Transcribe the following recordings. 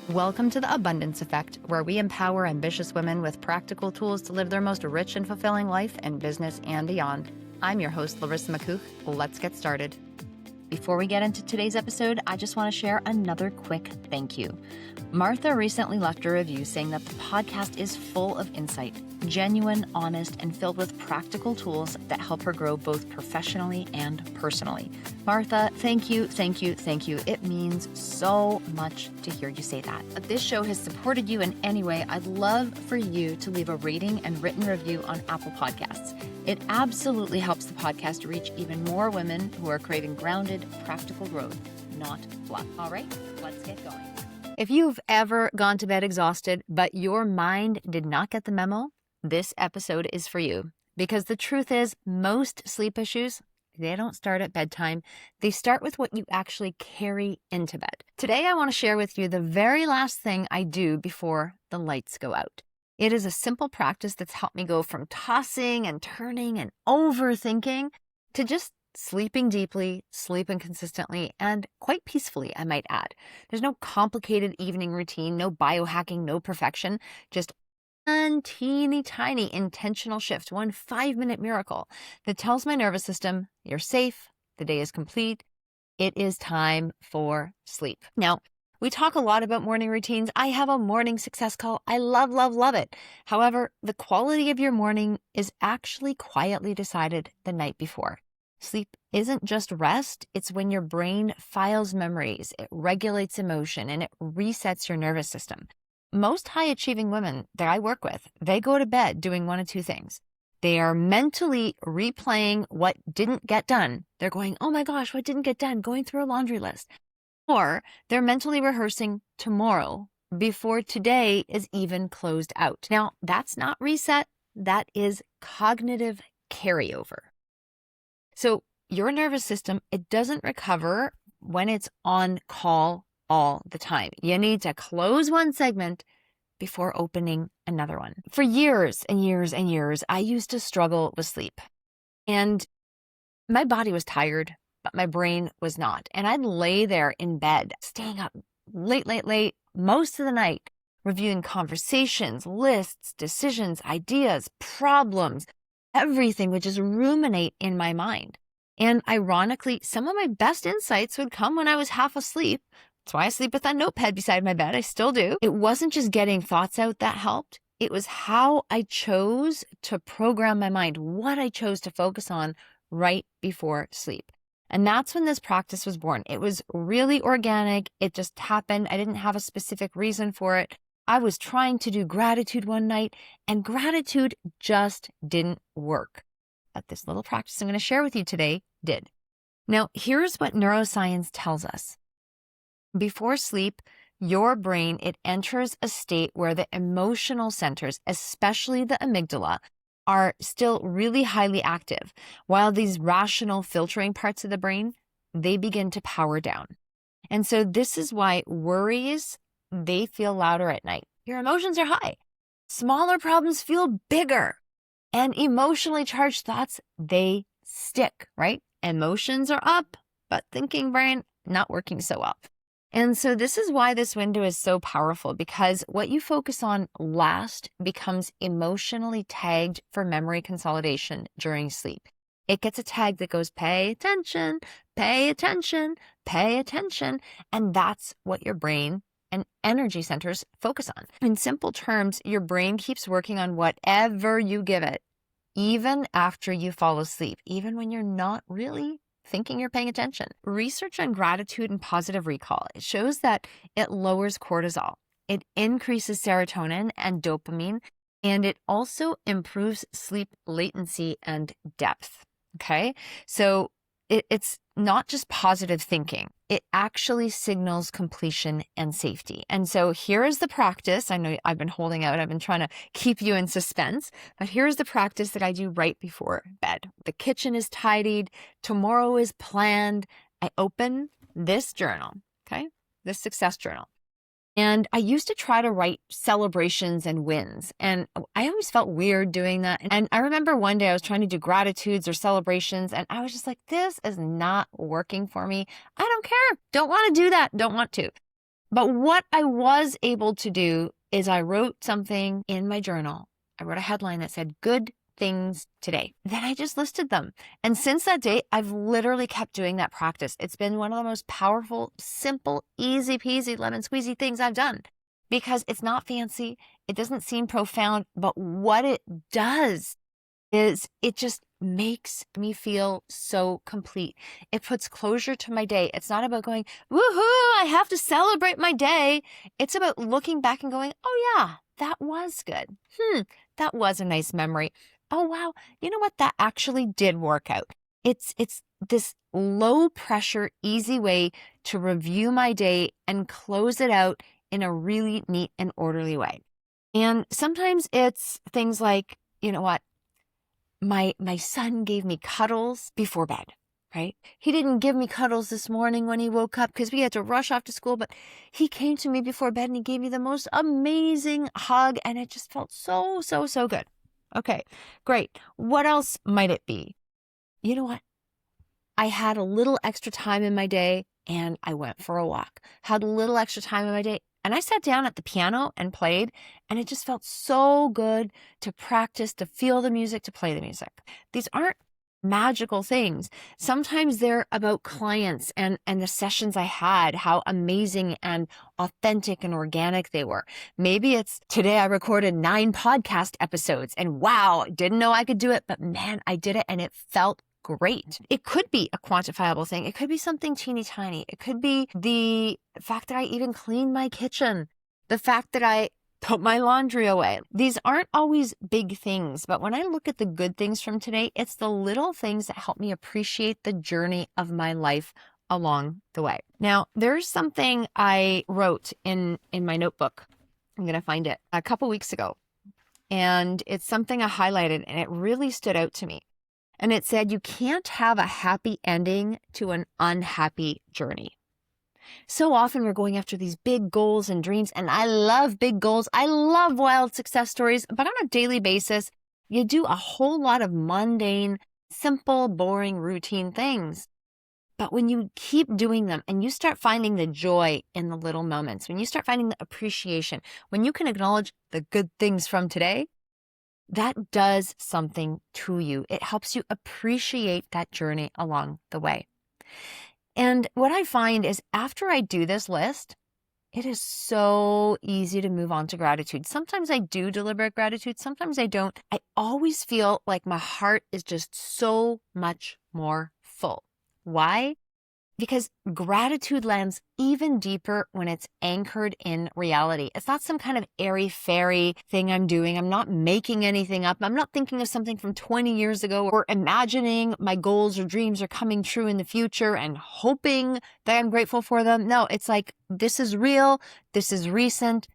Welcome to the Abundance Effect, where we empower ambitious women with practical tools to live their most rich and fulfilling life in business and beyond. I'm your host, Larissa McCouth. Let's get started. Before we get into today's episode, I just want to share another quick thank you. Martha recently left a review saying that the podcast is full of insight, genuine, honest, and filled with practical tools that help her grow both professionally and personally. Martha, thank you, thank you, thank you. It means so much to hear you say that. If this show has supported you in any way, I'd love for you to leave a rating and written review on Apple Podcasts. It absolutely helps the podcast reach even more women who are craving grounded, practical growth, not fluff. All right, let's get going. If you've ever gone to bed exhausted, but your mind did not get the memo, this episode is for you. Because the truth is, most sleep issues, they don't start at bedtime. They start with what you actually carry into bed. Today, I want to share with you the very last thing I do before the lights go out. It is a simple practice that's helped me go from tossing and turning and overthinking to just sleeping deeply, sleeping consistently, and quite peacefully, I might add. There's no complicated evening routine, no biohacking, no perfection, just one teeny tiny intentional shift, one 5-minute miracle that tells my nervous system, you're safe, the day is complete, it is time for sleep. Now, we talk a lot about morning routines. I have a morning success call. I love, love, love it. However, the quality of your morning is actually quietly decided the night before. Sleep isn't just rest. It's when your brain files memories, it regulates emotion, and it resets your nervous system. Most high-achieving women that I work with, they go to bed doing one of two things. They are mentally replaying what didn't get done. They're going, oh my gosh, what didn't get done? Going through a laundry list. Or they're mentally rehearsing tomorrow before today is even closed out. Now, that's not reset. That is cognitive carryover. So your nervous system, it doesn't recover when it's on call all the time. You need to close one segment before opening another one. For years and years and years, I used to struggle with sleep. And my body was tired, but my brain was not. And I'd lay there in bed, staying up late, most of the night, reviewing conversations, lists, decisions, ideas, problems. Everything would just ruminate in my mind. And ironically, some of my best insights would come when I was half asleep. That's why I sleep with that notepad beside my bed. I still do. It wasn't just getting thoughts out that helped. It was how I chose to program my mind, what I chose to focus on right before sleep. And that's when this practice was born. It was really organic. It just happened. I didn't have a specific reason for it. I was trying to do gratitude one night, and gratitude just didn't work. But this little practice I'm going to share with you today did. Now, here's what neuroscience tells us. Before sleep, your brain, it enters a state where the emotional centers, especially the amygdala, are still really highly active, while these rational filtering parts of the brain, they begin to power down. And so this is why worries, they feel louder at night. Your emotions are high. Smaller problems feel bigger. And emotionally charged thoughts, they stick, right? Emotions are up, but thinking brain not working so well. And so this is why this window is so powerful, because what you focus on last becomes emotionally tagged for memory consolidation during sleep. It gets a tag that goes, pay attention, pay attention, pay attention. And that's what your brain and energy centers focus on. In simple terms, your brain keeps working on whatever you give it, even after you fall asleep, even when you're not really thinking you're paying attention. Research on gratitude and positive recall, it shows that it lowers cortisol, it increases serotonin and dopamine, and it also improves sleep latency and depth. Okay, so it's not just positive thinking. It actually signals completion and safety. And so here is the practice. I know I've been holding out. I've been trying to keep you in suspense, but here's the practice that I do right before bed. The kitchen is tidied. Tomorrow is planned. I open this journal, okay? This success journal. And I used to try to write celebrations and wins. And I always felt weird doing that. And I remember one day I was trying to do gratitudes or celebrations. And I was just like, this is not working for me. I don't care. Don't want to do that. Don't want to. But what I was able to do is I wrote something in my journal. I wrote a headline that said, good things today. Then I just listed them. And since that day, I've literally kept doing that practice. It's been one of the most powerful, simple, easy peasy, lemon squeezy things I've done because it's not fancy. It doesn't seem profound, but what it does is it just makes me feel so complete. It puts closure to my day. It's not about going, woohoo, I have to celebrate my day. It's about looking back and going, oh yeah, that was good. That was a nice memory. Oh wow, you know what? That actually did work out. It's this low pressure, easy way to review my day and close it out in a really neat and orderly way. And sometimes it's things like, you know what? My son gave me cuddles before bed, right? He didn't give me cuddles this morning when he woke up because we had to rush off to school, but he came to me before bed and he gave me the most amazing hug and it just felt so, so, so good. Okay, great. What else might it be? You know what? I had a little extra time in my day and I went for a walk. Had a little extra time in my day and I sat down at the piano and played, and it just felt so good to practice, to feel the music, to play the music. These aren't magical things. Sometimes they're about clients and the sessions I had, how amazing and authentic and organic they were. Maybe it's today I recorded 9 podcast episodes and wow, didn't know I could do it, but man, I did it and it felt great. It could be a quantifiable thing. It could be something teeny tiny. It could be the fact that I even cleaned my kitchen, the fact that I put my laundry away. These aren't always big things, but when I look at the good things from today, it's the little things that help me appreciate the journey of my life along the way. Now, there's something I wrote in my notebook. I'm going to find it a couple weeks ago, and it's something I highlighted, and it really stood out to me. And it said, you can't have a happy ending to an unhappy journey. So often we're going after these big goals and dreams, and I love big goals. I love wild success stories, but on a daily basis, you do a whole lot of mundane, simple, boring, routine things. But when you keep doing them and you start finding the joy in the little moments, when you start finding the appreciation, when you can acknowledge the good things from today, that does something to you. It helps you appreciate that journey along the way. And what I find is after I do this list, it is so easy to move on to gratitude. Sometimes I do deliberate gratitude. Sometimes I don't. I always feel like my heart is just so much more full. Why? Because gratitude lands even deeper when it's anchored in reality. It's not some kind of airy-fairy thing I'm doing. I'm not making anything up. I'm not thinking of something from 20 years ago or imagining my goals or dreams are coming true in the future and hoping that I'm grateful for them. No, it's like, this is real. This is recent.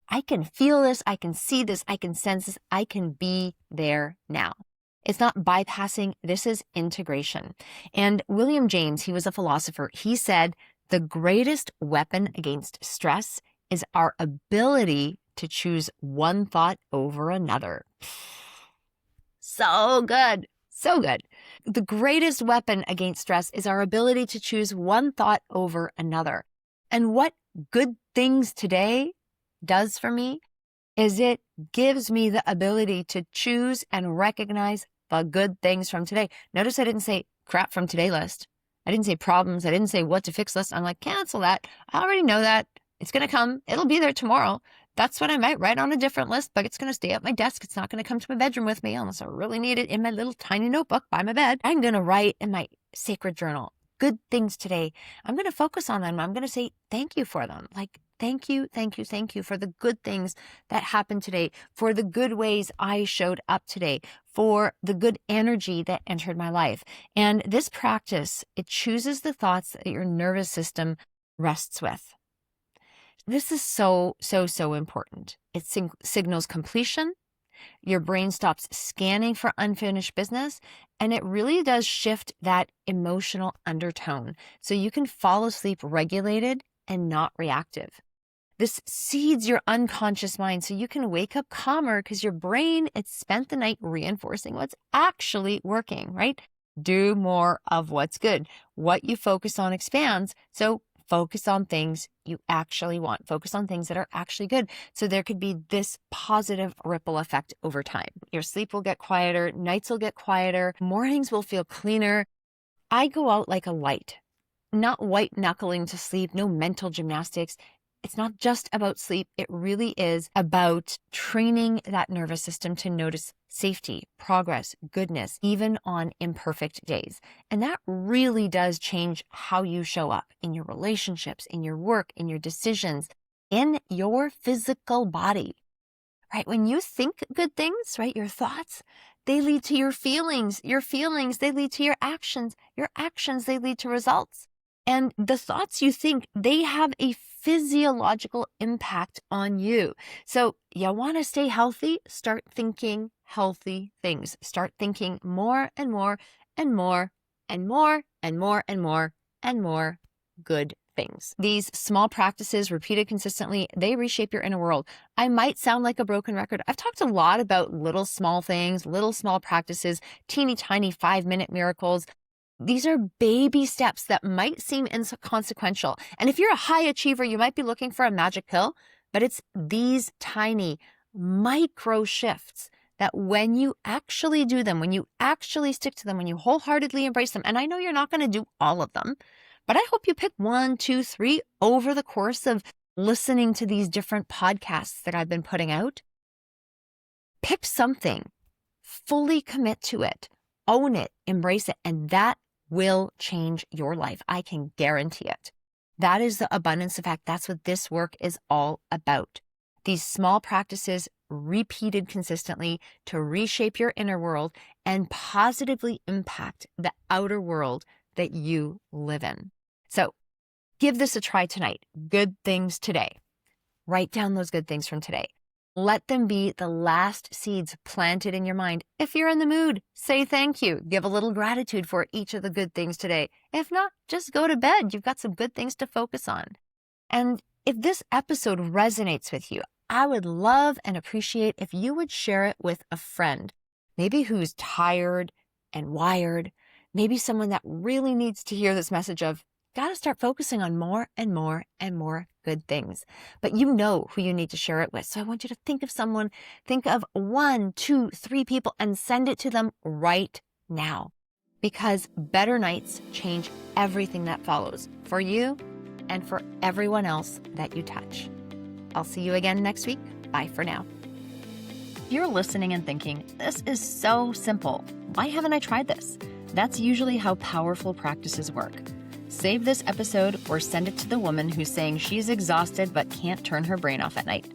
I can feel this. I can see this. I can sense this. I can be there now. It's not bypassing, this is integration. And William James, he was a philosopher, he said, the greatest weapon against stress is our ability to choose one thought over another. So good, so good. The greatest weapon against stress is our ability to choose one thought over another. And what good things today does for me is it gives me the ability to choose and recognize the good things from today. Notice I didn't say crap from today list. I didn't say problems. I didn't say what to fix list. I'm like, cancel that. I already know that. It's going to come. It'll be there tomorrow. That's what I might write on a different list, but it's going to stay at my desk. It's not going to come to my bedroom with me unless I really need it in my little tiny notebook by my bed. I'm going to write in my sacred journal, good things today. I'm going to focus on them. I'm going to say thank you for them. Like, thank you, thank you, thank you for the good things that happened today, for the good ways I showed up today, for the good energy that entered my life. And this practice, it chooses the thoughts that your nervous system rests with. This is so, so, so important. It signals completion. Your brain stops scanning for unfinished business, and it really does shift that emotional undertone so you can fall asleep regulated and not reactive. This seeds your unconscious mind so you can wake up calmer because your brain, it's spent the night reinforcing what's actually working, right? Do more of what's good. What you focus on expands. So Focus on things you actually want. Focus on things that are actually good. So there could be this positive ripple effect over time. Your sleep will get quieter, nights will get quieter, mornings will feel cleaner. I go out like a light, not white knuckling to sleep, no mental gymnastics. It's not just about sleep. It really is about training that nervous system to notice safety, progress, goodness, even on imperfect days. And that really does change how you show up in your relationships, in your work, in your decisions, in your physical body, right? When you think good things, right, your thoughts, they lead to your feelings, they lead to your actions, they lead to results. And the thoughts you think, they have a physiological impact on you. So you want to stay healthy? Start thinking healthy things. Start thinking more and more and more and more and more and more and more good things. These small practices repeated consistently, they reshape your inner world. I might sound like a broken record. I've talked a lot about little small things, little small practices, teeny tiny 5-minute miracles. These are baby steps that might seem inconsequential. And if you're a high achiever, you might be looking for a magic pill, but it's these tiny micro shifts that when you actually do them, when you actually stick to them, when you wholeheartedly embrace them, and I know you're not going to do all of them, but I hope you pick 1, 2, 3 over the course of listening to these different podcasts that I've been putting out. Pick something, fully commit to it, own it, embrace it, and that will change your life. I can guarantee it. That is the abundance effect. That's what this work is all about. These small practices repeated consistently to reshape your inner world and positively impact the outer world that you live in. So give this a try tonight. Good things today. Write down those good things from today. Let them be the last seeds planted in your mind. If you're in the mood, say thank you. Give a little gratitude for each of the good things today. If not, just go to bed. You've got some good things to focus on. And if this episode resonates with you, I would love and appreciate if you would share it with a friend, maybe who's tired and wired, maybe someone that really needs to hear this message of, got to start focusing on more and more and more good things. But you know who you need to share it with. So I want you to think of someone, think of 1, 2, 3 people and send it to them right now. Because better nights change everything that follows for you and for everyone else that you touch. I'll see you again next week. Bye for now. You're listening and thinking, this is so simple. Why haven't I tried this? That's usually how powerful practices work. Save this episode or send it to the woman who's saying she's exhausted but can't turn her brain off at night.